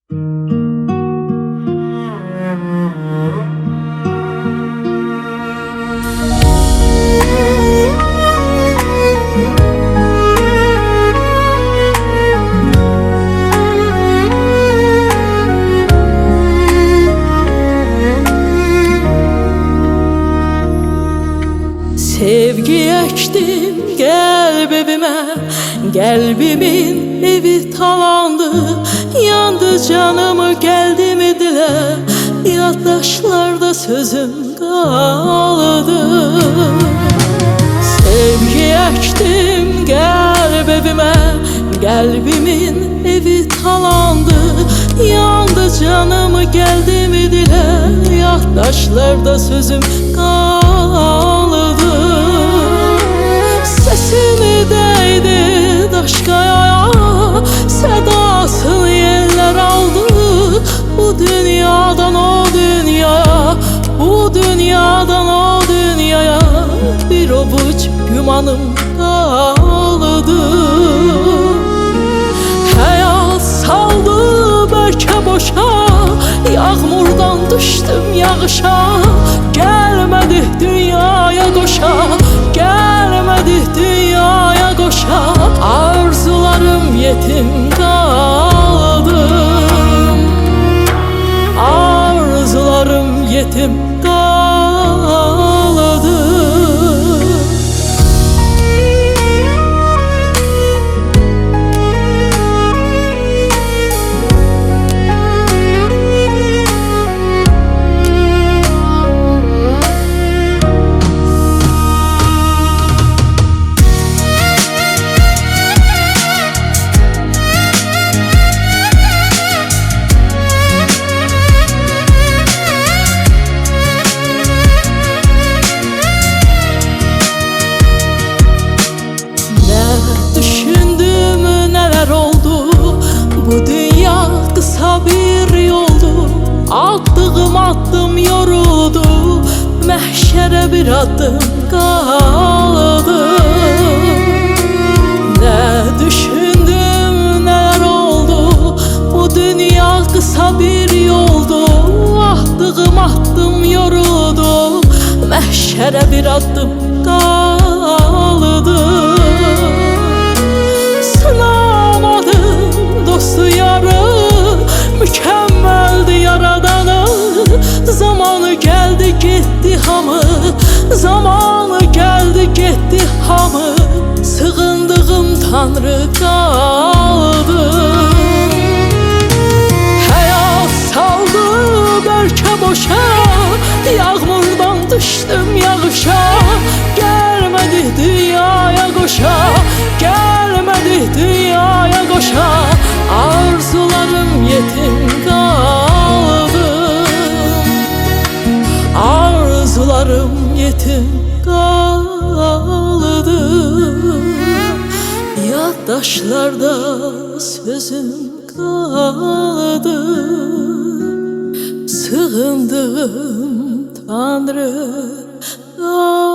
Sevgi ektim kalbimin evi talandı. Yandı canımı geldi mi dile, yaddaşlarda sözüm kaldı. Sevgi ektim kalbimin evi talandı. Yandı canımı geldi mi dile, yaddaşlarda sözüm kaldı. Sesimi değdi daş kayaya, sedasını yerler aldı. Bu dünyadan o dünyaya, bu dünyadan o dünyaya bir avuç gümanım kaldı. Hayat saldı belki boşa, yağmurdan düştüm yağışa. Gelmedi dünyaya koşa, gelmedi dünyaya koşa. Arzularım yetim kaldı, arzularım yetim kaldı. Bu dünya kısa bir yoldu, attım yoruldu. Məhşərə bir adım kaldı. Ne düşündüm neler oldu, bu dünya kısa bir yoldu. Attım yoruldu. Məhşərə bir adım kaldı. Dostu yarı mükemmeldi yaradanı. Zamanı geldi gitti hamı, zamanı geldi gitti hamı. Sığındığım Tanrı kaldı. Hayat saldı belki boşa, yağmurdan düştüm yağışa. Gelmedi dünyaya koşa, gelmedi dünyaya koşa. Arzularım yetim kaldı, arzularım yetim kaldı. Yaddaşlarda sözüm kaldı. Sığındığım Tanrı kaldı.